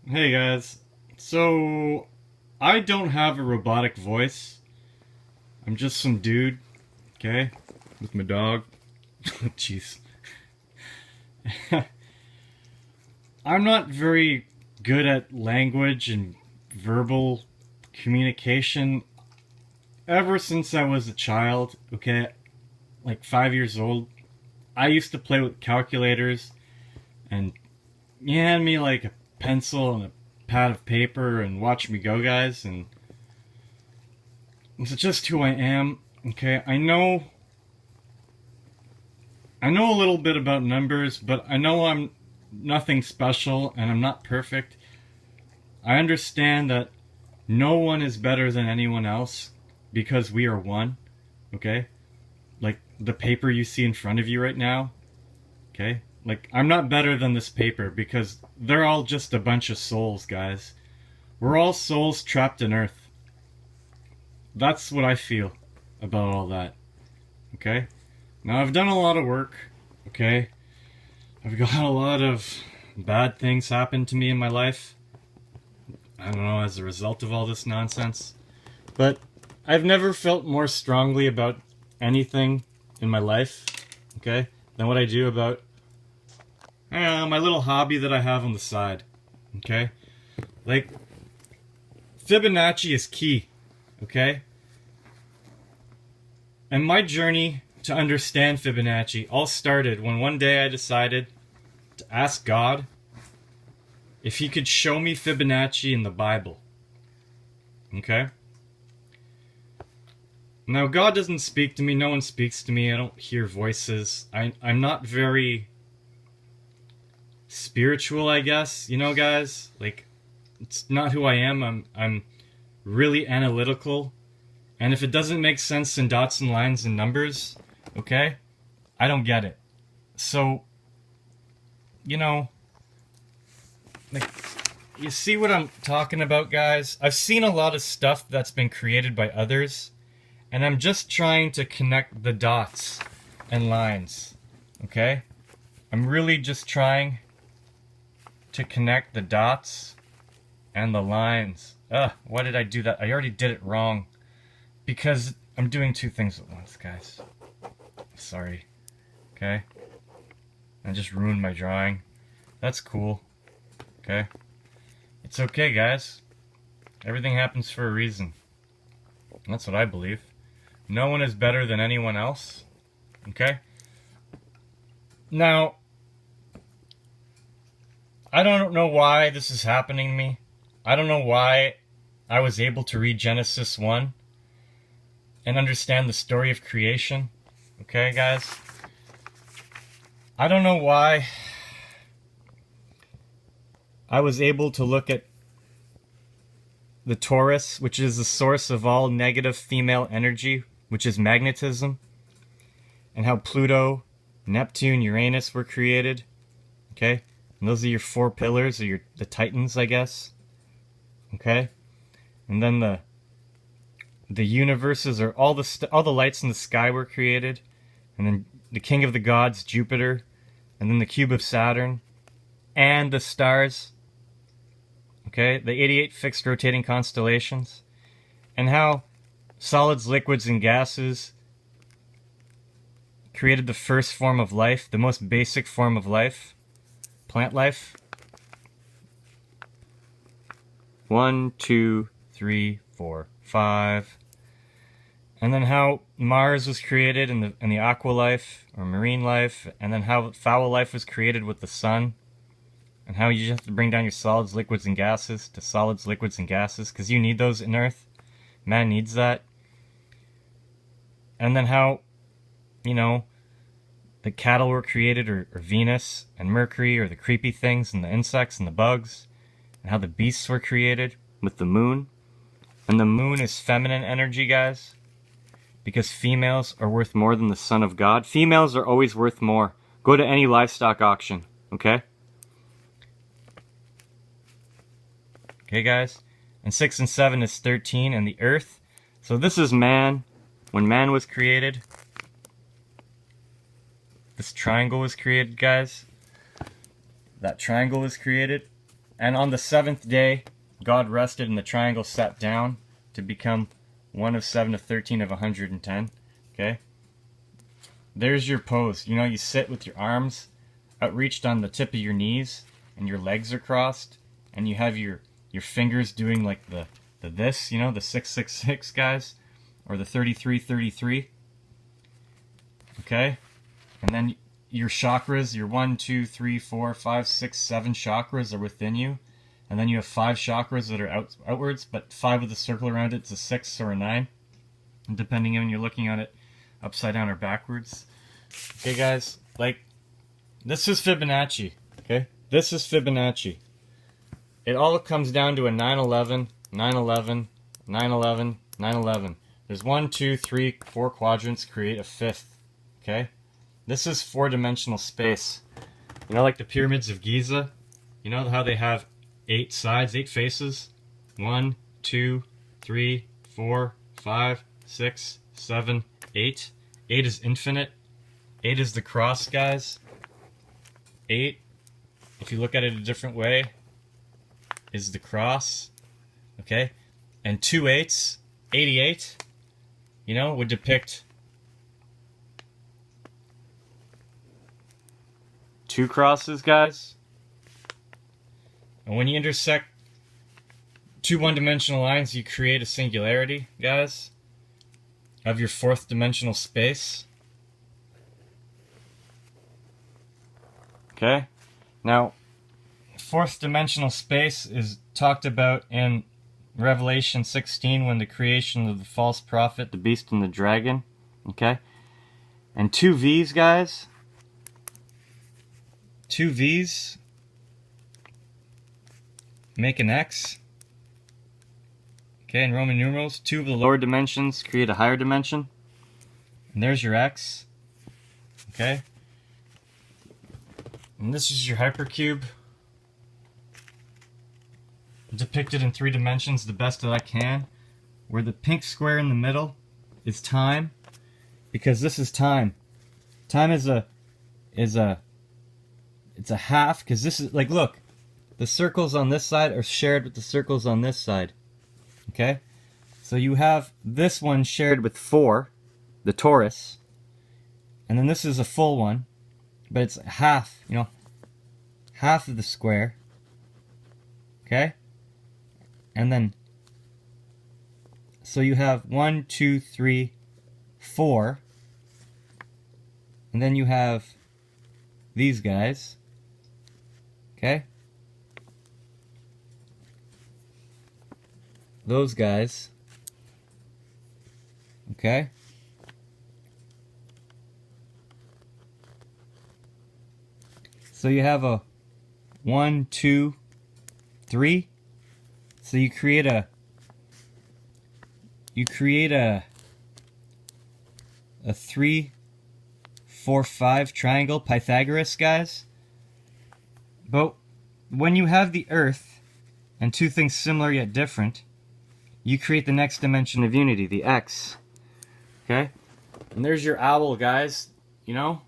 Hey guys. So, I don't have a robotic voice. I'm just some dude, okay? With my dog. Jeez. I'm not very good at language and verbal communication ever since I was a child, okay? Like 5 years old. I used to play with calculators and you hand me like a pencil and a pad of paper and watch me go, guys, and it's just who I am. Okay, I know a little bit about numbers, but I know I'm nothing special and I'm not perfect. I understand that no one is better than anyone else because we are one. Okay, like the paper you see in front of you right now. Okay, like I'm not better than this paper because they're all just a bunch of souls, guys. We're all souls trapped in Earth. That's what I feel about all that. Okay? Now, I've done a lot of work. Okay? I've got a lot of bad things happen to me in my life. I don't know, as a result of all this nonsense. But I've never felt more strongly about anything in my life, okay, than what I do about my little hobby that I have on the side. Okay? Like, Fibonacci is key. Okay? And my journey to understand Fibonacci all started when one day I decided to ask God if he could show me Fibonacci in the Bible. Okay? Now, God doesn't speak to me. No one speaks to me. I don't hear voices. I'm not very spiritual, I guess. You know, guys? Like, it's not who I am. I'm really analytical. And if it doesn't make sense in dots and lines and numbers, okay, I don't get it. So, you know, like, you see what I'm talking about, guys? I've seen a lot of stuff that's been created by others, and I'm just trying to connect the dots and lines, okay? I'm really just trying to connect the dots and the lines. Why did I do that? I already did it wrong. Because I'm doing two things at once, guys. Sorry. Okay? I just ruined my drawing. That's cool. Okay? It's okay, guys. Everything happens for a reason. That's what I believe. No one is better than anyone else. Okay? Now, I don't know why this is happening to me. I don't know why I was able to read Genesis 1 and understand the story of creation. Okay, guys? I don't know why I was able to look at the Taurus, which is the source of all negative female energy, which is magnetism, and how Pluto, Neptune, Uranus were created. Okay? And those are your four pillars, or the Titans, I guess. Okay? And then the universes, or all the lights in the sky were created, and then the king of the gods, Jupiter, and then the cube of Saturn, and the stars. Okay, the 88 fixed rotating constellations, and how solids, liquids, and gases created the first form of life, the most basic form of life, plant life. 1, 2, 3, 4, 5. And then how Mars was created in the aqua life, or marine life, and then how foul life was created with the sun, and how you just have to bring down your solids, liquids, and gases to solids, liquids, and gases, because you need those in Earth. Man needs that. And then how, you know, the cattle were created, or Venus, and Mercury, or the creepy things, and the insects, and the bugs, and how the beasts were created with the moon. And the moon is feminine energy, guys, because females are worth more than the Son of God. Females are always worth more. Go to any livestock auction, okay? Okay, guys? And 6 and 7 is 13, and the earth. So this is man. When man was created, this triangle was created, guys. That triangle was created. And on the seventh day, God rested and the triangle sat down to become 1 of 7 of 13 of 110. Okay? There's your pose. You know, you sit with your arms outreached on the tip of your knees and your legs are crossed, and you have your fingers doing like the this, you know, the 666 guys, or the 3333. Okay? And then your chakras, your 1, 2, 3, 4, 5, 6, 7 chakras are within you. And then you have 5 chakras that are outwards, but 5 with a circle around it, it's a 6 or a 9. Depending on when you're looking at it upside down or backwards. Okay, guys, like, this is Fibonacci, okay? This is Fibonacci. It all comes down to a 911, 911, 911, 911. There's 1, 2, 3, 4 quadrants, create a fifth, okay? This is 4-dimensional space. You know, like the pyramids of Giza? You know how they have 8 sides, 8 faces? 1, 2, 3, 4, 5, 6, 7, 8. 8 is infinite. 8 is the cross, guys. 8, if you look at it a different way, is the cross. Okay? And 2 8s, 88, you know, would depict 2 crosses, guys. And when you intersect 2 one-dimensional lines, you create a singularity, guys, of your 4th dimensional space. Okay? Now, 4th dimensional space is talked about in Revelation 16 when the creation of the false prophet, the beast and the dragon. Okay? And 2 V's, guys. 2 V's make an X. Okay, in Roman numerals, 2 of the lower dimensions create a higher dimension. And there's your X. Okay? And this is your hypercube. Depicted in 3 dimensions the best that I can. Where the pink square in the middle is time. Because this is time. Time is a it's a half, because this is, like, look, the circles on this side are shared with the circles on this side. Okay? So you have this one shared with 4, the torus, and then this is a full one, but it's half, you know, half of the square. Okay? And then, so you have 1, 2, 3, 4, and then you have these guys. Okay? Those guys. Okay? So you have a 1, 2, 3. So you create a 3, 4, 5 triangle, Pythagoras, guys. But when you have the Earth and 2 things similar yet different, you create the next dimension of unity, the X. Okay? And there's your owl, guys. You know?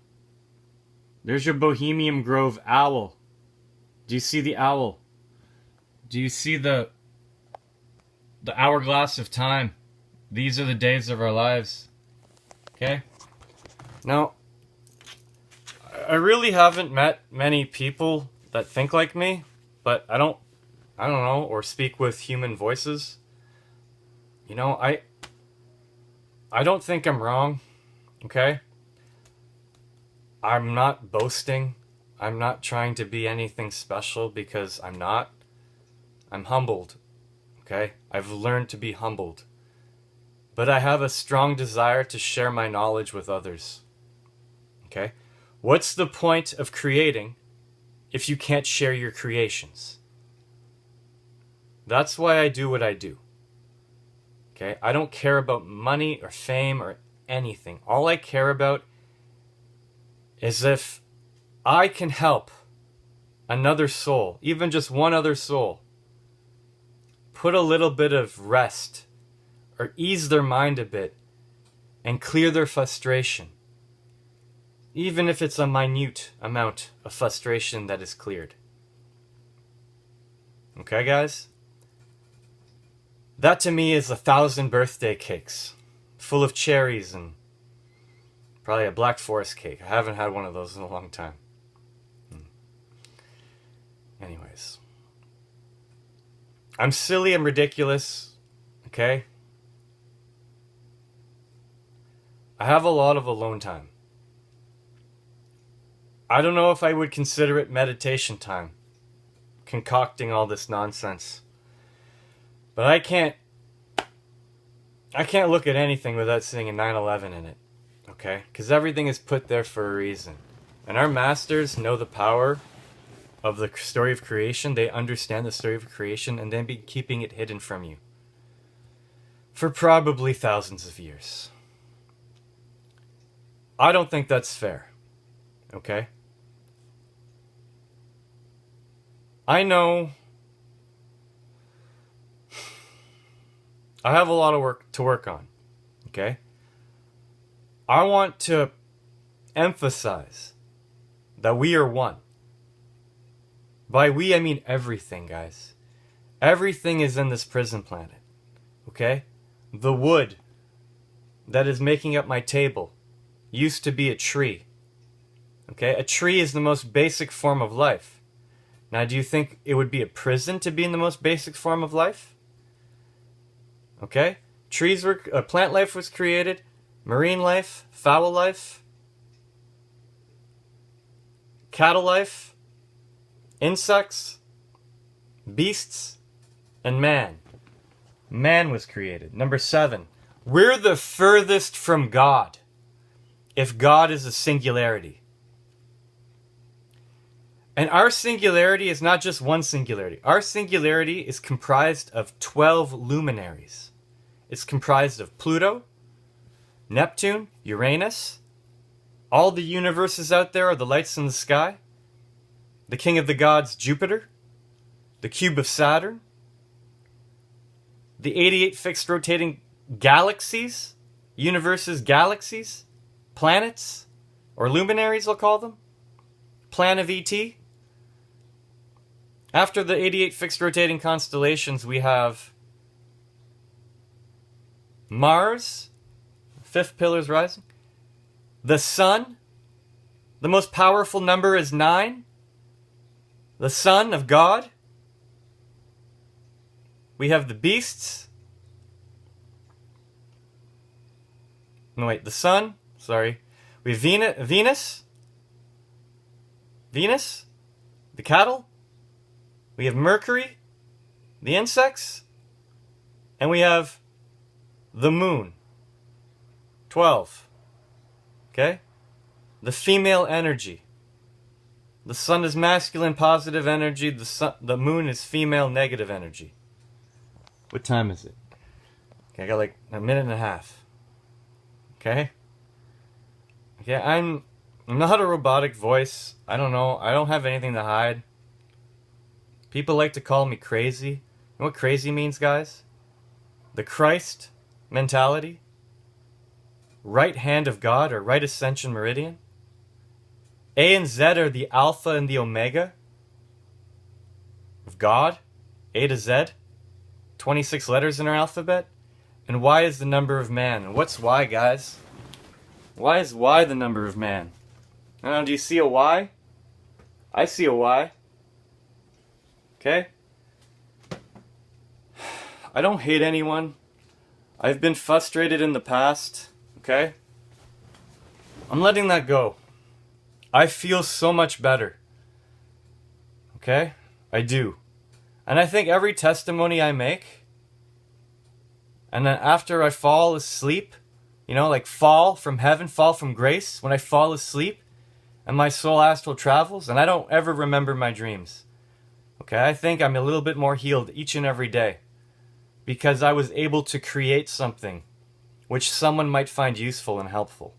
There's your Bohemian Grove owl. Do you see the owl? Do you see the hourglass of time? These are the days of our lives. Okay? Now, I really haven't met many people that think like me, but I don't know, or speak with human voices. You know, I don't think I'm wrong, okay? I'm not boasting. I'm not trying to be anything special, because I'm not. I'm humbled, okay? I've learned to be humbled. But I have a strong desire to share my knowledge with others, okay? What's the point of creating if you can't share your creations? That's why I do what I do. Okay? I don't care about money or fame or anything. All I care about is if I can help another soul, even just one other soul, put a little bit of rest or ease their mind a bit and clear their frustration. Even if it's a minute amount of frustration that is cleared. Okay, guys? That to me is 1,000 birthday cakes full of cherries and probably a Black Forest cake. I haven't had one of those in a long time. Anyways. I'm silly, I'm ridiculous. Okay? I have a lot of alone time. I don't know if I would consider it meditation time, concocting all this nonsense. But I can't look at anything without seeing a 9/11 in it, okay? Because everything is put there for a reason. And our masters know the power of the story of creation. They understand the story of creation, and they've been keeping it hidden from you for probably thousands of years. I don't think that's fair, okay? I know I have a lot of work to work on, okay? I want to emphasize that we are one. By we, I mean everything, guys. Everything is in this prison planet, okay? The wood that is making up my table used to be a tree, okay? A tree is the most basic form of life. Now, do you think it would be a prison to be in the most basic form of life? Okay? Plant life was created, marine life, fowl life, cattle life, insects, beasts, and man. Man was created. Number 7. We're the furthest from God, if God is a singularity. And our singularity is not just one singularity. Our singularity is comprised of 12 luminaries. It's comprised of Pluto, Neptune, Uranus. All the universes out there are the lights in the sky. The king of the gods, Jupiter. The cube of Saturn. The 88 fixed rotating galaxies. Universes, galaxies. Planets. Or luminaries, I'll call them. Plan of ET. After the 88 fixed rotating constellations, we have Mars, 5th pillar's rising. The sun, the most powerful number is 9. The Son of God. We have the beasts. No, wait, the sun, sorry. We have Venus, the cattle. We have Mercury, the insects, and we have the moon. 12. Okay? The female energy. The sun is masculine, positive energy. The moon is female, negative energy. What time is it? Okay, I got like a minute and a half. Okay? Okay, I'm not a robotic voice. I don't know. I don't have anything to hide. People like to call me crazy. You know what crazy means, guys? The Christ mentality. Right hand of God, or right ascension meridian. A and Z are the alpha and the omega of God. A to Z. 26 letters in our alphabet. And Y is the number of man. And what's Y, guys? Why is Y the number of man? I don't know, do you see a Y? I see a Y. Okay? I don't hate anyone. I've been frustrated in the past. Okay? I'm letting that go. I feel so much better. Okay? I do. And I think every testimony I make, and then after I fall asleep, you know, like fall from heaven, fall from grace, when I fall asleep and my soul astral travels, and I don't ever remember my dreams. Okay, I think I'm a little bit more healed each and every day because I was able to create something which someone might find useful and helpful.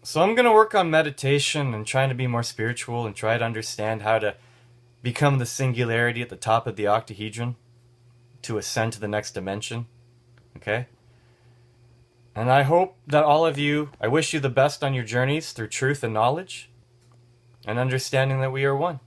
So I'm going to work on meditation and trying to be more spiritual and try to understand how to become the singularity at the top of the octahedron to ascend to the next dimension. Okay? And I hope that all of you, I wish you the best on your journeys through truth and knowledge and understanding that we are one.